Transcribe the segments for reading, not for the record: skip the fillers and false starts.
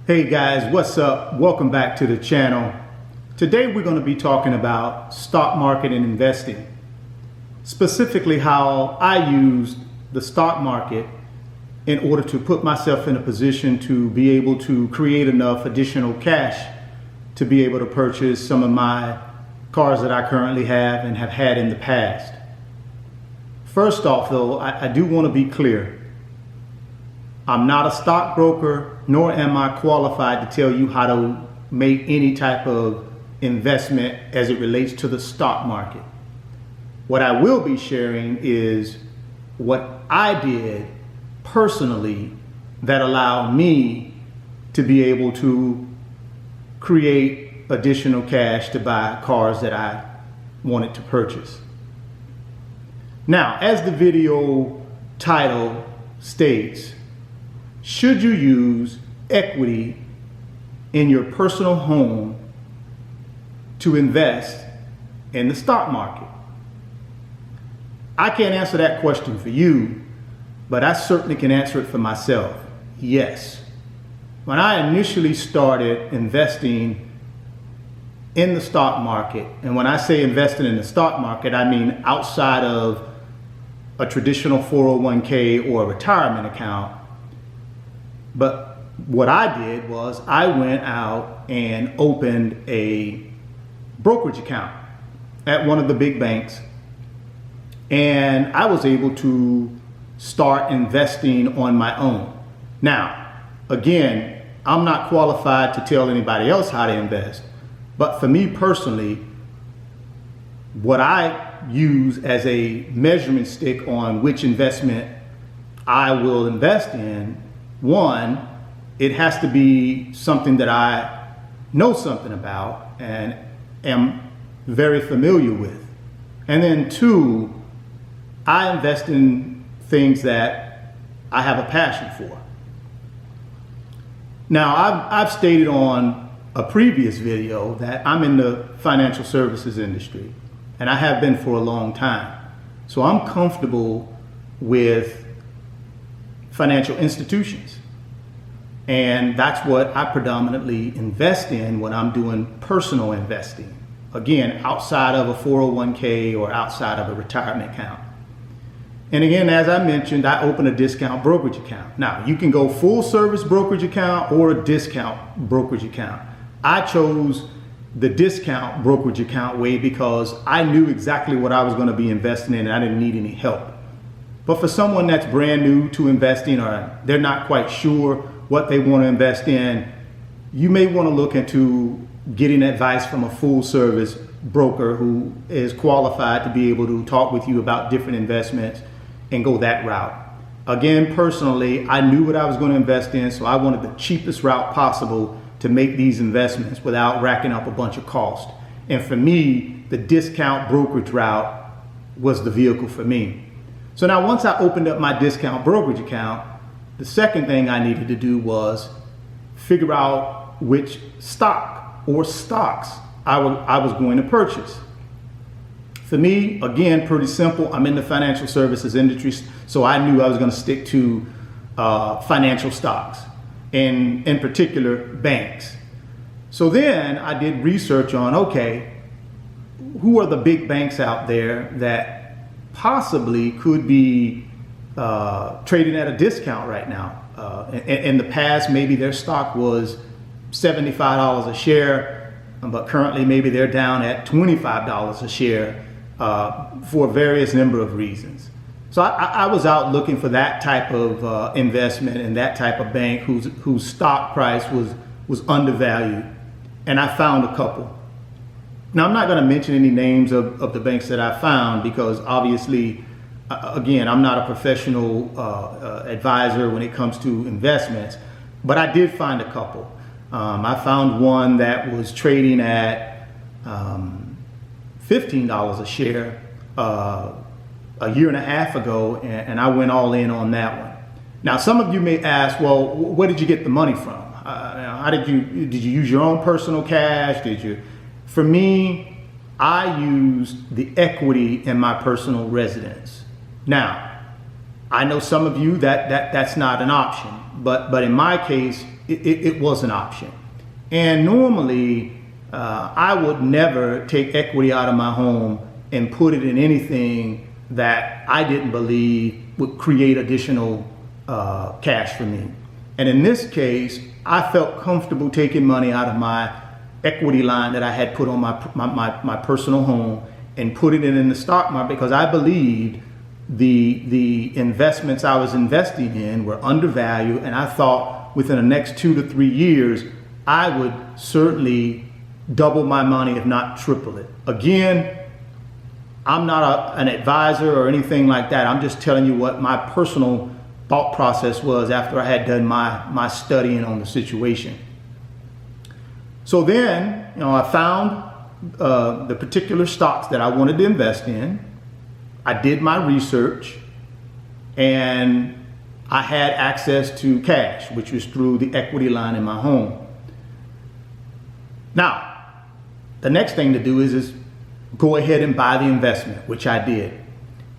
Hey guys, what's up? Welcome back to the channel. Today we're going to be talking about stock market and investing. Specifically how I used the stock market in order to put myself in a position to be able to create enough additional cash to be able to purchase some of my cars that I currently have and have had in the past. First off though, I do want to be clear. I'm not a stockbroker, nor am I qualified to tell you how to make any type of investment as it relates to the stock market. What I will be sharing is what I did personally that allowed me to be able to create additional cash to buy cars that I wanted to purchase. Now, as the video title states, should you use equity in your personal home to invest in the stock market? I can't answer that question for you, but I certainly can answer it for myself. Yes. When I initially started investing in the stock market, and when I say investing in the stock market, I mean outside of a traditional 401k or a retirement account. But what I did was I went out and opened a brokerage account at one of the big banks, and I was able to start investing on my own. Now, again, I'm not qualified to tell anybody else how to invest, but for me personally, what I use as a measurement stick on which investment I will invest in, one, it has to be something that I know something about and am very familiar with. And then two, I invest in things that I have a passion for. Now, I've stated on a previous video that I'm in the financial services industry, and I have been for a long time. So I'm comfortable with financial institutions. And that's what I predominantly invest in when I'm doing personal investing. Again, outside of a 401k or outside of a retirement account. And again, as I mentioned, I open a discount brokerage account. Now, you can go full service brokerage account or a discount brokerage account. I chose the discount brokerage account way because I knew exactly what I was going to be investing in and I didn't need any help. But for someone that's brand new to investing or they're not quite sure what they want to invest in, you may want to look into getting advice from a full service broker who is qualified to be able to talk with you about different investments and go that route. Again, personally, I knew what I was going to invest in, so I wanted the cheapest route possible to make these investments without racking up a bunch of cost. And for me, the discount brokerage route was the vehicle for me. So now once I opened up my discount brokerage account, the second thing I needed to do was figure out which stock or stocks I was going to purchase. For me, again, pretty simple. I'm in the financial services industry, so I knew I was going to stick to financial stocks, and in particular banks. So then I did research on, okay, who are the big banks out there that possibly could be trading at a discount right now. In the past, maybe their stock was $75 a share, but currently maybe they're down at $25 a share for various number of reasons. So I was out looking for that type of investment and that type of bank whose stock price was undervalued, and I found a couple. Now, I'm not going to mention any names of the banks that I found because obviously, again, I'm not a professional advisor when it comes to investments, but I did find a couple. I found one that was trading at $15 a share a year and a half ago, and I went all in on that one. Now, some of you may ask, well, where did you get the money from? How did you use your own personal cash? For me, I used the equity in my personal residence. Now, I know some of you that's not an option, but in my case, it was an option. And normally, I would never take equity out of my home and put it in anything that I didn't believe would create additional cash for me. And in this case, I felt comfortable taking money out of my equity line that I had put on my personal home and put it in the stock market, because I believed the investments I was investing in were undervalued, and I thought within the next 2 to 3 years I would certainly double my money, if not triple it. Again, I'm not an advisor or anything like that. I'm just telling you what my personal thought process was after I had done my studying on the situation. So then, I found the particular stocks that I wanted to invest in. I did my research, and I had access to cash, which was through the equity line in my home. Now, the next thing to do is go ahead and buy the investment, which I did.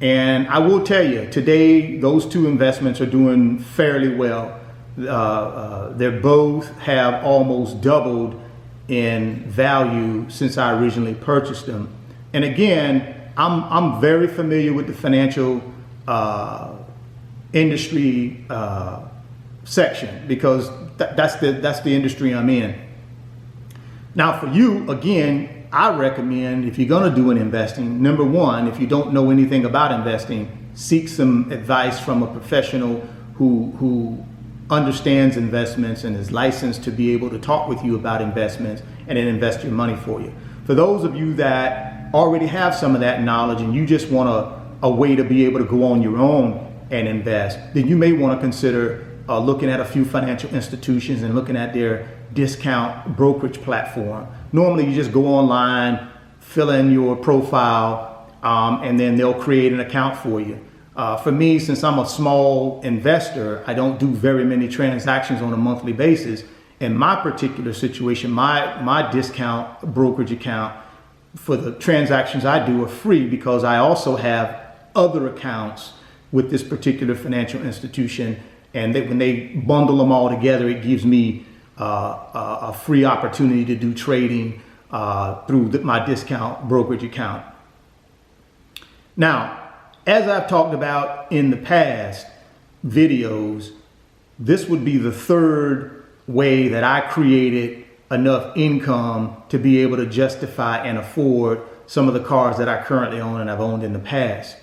And I will tell you, today, those two investments are doing fairly well. They both have almost doubled in value since I originally purchased them. And again, I'm very familiar with the financial industry section, because that's the industry I'm in. Now for you, again, I recommend, if you're going to do an investing, number one, if you don't know anything about investing, seek some advice from a professional who understands investments and is licensed to be able to talk with you about investments and then invest your money for you. For those of you that already have some of that knowledge and you just want a way to be able to go on your own and invest, then you may want to consider looking at a few financial institutions and looking at their discount brokerage platform. Normally you just go online, fill in your profile, and then they'll create an account for you. For me, since I'm a small investor, I don't do very many transactions on a monthly basis. In my particular situation, my discount brokerage account for the transactions I do are free, because I also have other accounts with this particular financial institution, and when they bundle them all together, it gives me a free opportunity to do trading through my discount brokerage account. Now, as I've talked about in the past videos, this would be the third way that I created enough income to be able to justify and afford some of the cars that I currently own and I've owned in the past.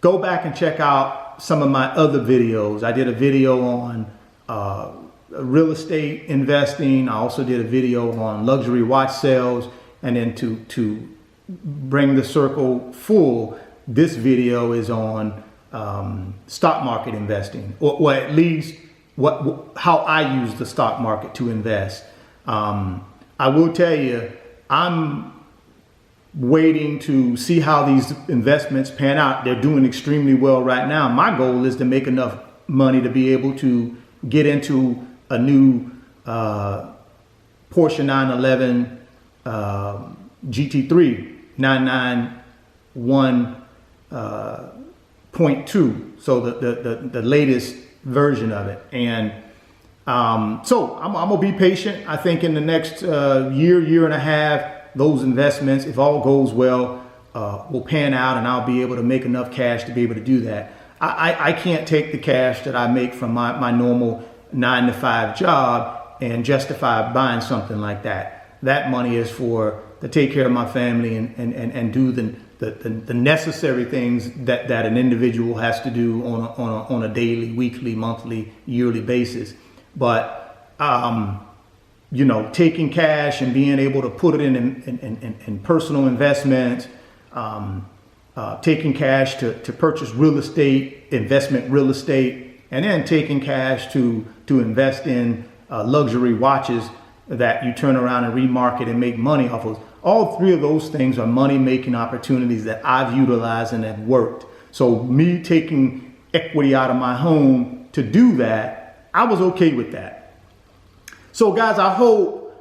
Go back and check out some of my other videos. I did a video on real estate investing. I also did a video on luxury watch sales. And then to bring the circle full, this video is on stock market investing, or at least how I use the stock market to invest. I will tell you, I'm waiting to see how these investments pan out. They're doing extremely well right now. My goal is to make enough money to be able to get into a new Porsche 911 GT3 991.2, so the latest version of it. And so I'm gonna be patient. I think in the next year and a half, those investments, if all goes well, will pan out, and I'll be able to make enough cash to be able to do that. I can't take the cash that I make from my normal 9-to-5 job and justify buying something like that. That money is to take care of my family and do the necessary things that an individual has to do on a daily, weekly, monthly, yearly basis. But taking cash and being able to put it in personal investments, taking cash to purchase real estate, investment real estate, and then taking cash to invest in luxury watches that you turn around and remarket and make money off of. All three of those things are money-making opportunities that I've utilized and have worked. So me taking equity out of my home to do that, I was okay with that. So guys, I hope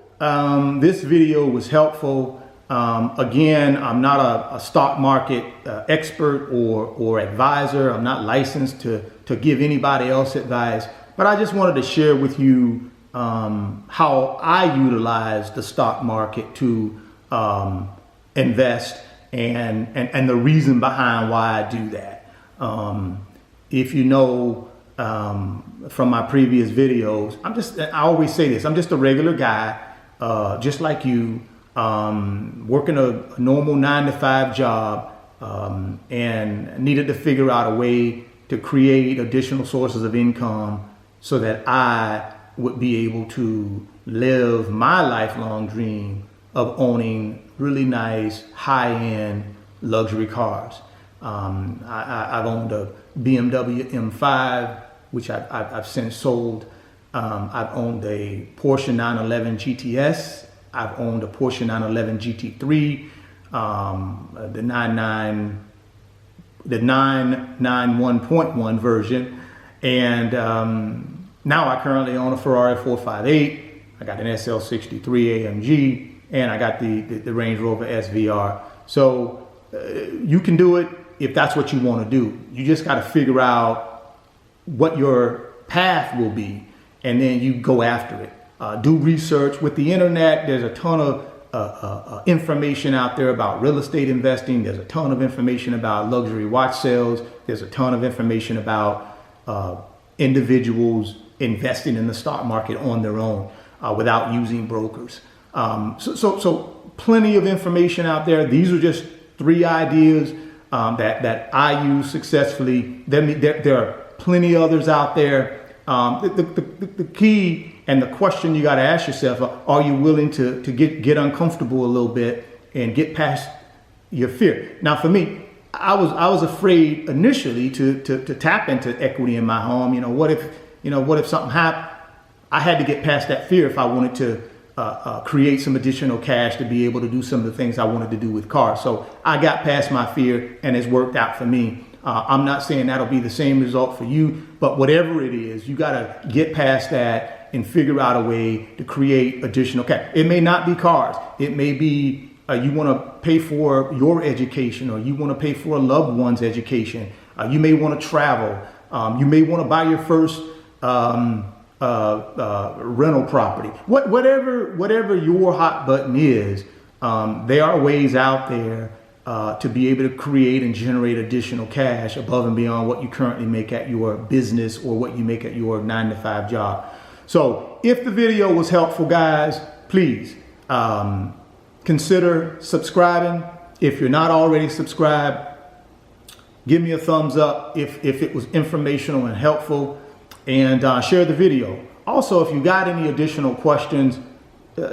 this video was helpful. Again, I'm not a stock market expert or advisor. I'm not licensed to give anybody else advice, but I just wanted to share with you how I utilize the stock market to invest and the reason behind why I do that. If you know from my previous videos, I always say this, I'm just a regular guy, just like you, working a normal 9-to-5 job, and needed to figure out a way to create additional sources of income so that I would be able to live my lifelong dream of owning really nice, high-end luxury cars. I've owned a BMW M5, which I've since sold. I've owned a Porsche 911 GTS. I've owned a Porsche 911 GT3, the 991.1 version, and now I currently own a Ferrari 458. I got an SL63 AMG, and I got the Range Rover SVR. So you can do it if that's what you want to do. You just got to figure out what your path will be, and then you go after it. Do research with the internet. There's a ton of information out there about real estate investing. There's a ton of information about luxury watch sales. There's a ton of information about individuals investing in the stock market on their own without using brokers. So plenty of information out there. These are just 3 ideas that I use successfully. There are plenty others out there. The key and the question you got to ask yourself, are you willing to get uncomfortable a little bit and get past your fear? Now, for me, I was afraid initially to tap into equity in my home. What if something happened? I had to get past that fear if I wanted to create some additional cash to be able to do some of the things I wanted to do with cars. So I got past my fear, and it's worked out for me. I'm not saying that'll be the same result for you, but whatever it is, you got to get past that and figure out a way to create additional cash. It may not be cars. It may be you want to pay for your education, or you want to pay for a loved one's education. You may want to travel. You may want to buy your first rental property. Whatever your hot button is, there are ways out there to be able to create and generate additional cash above and beyond what you currently make at your business or what you make at your 9-to-5 job. So if the video was helpful, guys, please consider subscribing. If you're not already subscribed, give me a thumbs up if it was informational and helpful, and share the video. Also, if you got any additional questions,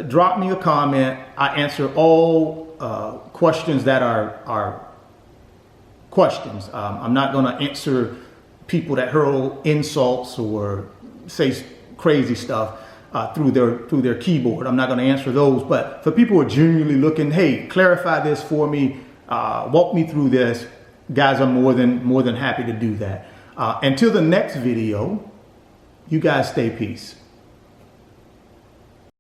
drop me a comment. I answer all questions that are questions. I'm not going to answer people that hurl insults or say crazy stuff through their keyboard. I'm not going to answer those. But for people who are genuinely looking, hey, clarify this for me, walk me through this, guys, I'm more than happy to do that. Until the next video, you guys stay peace.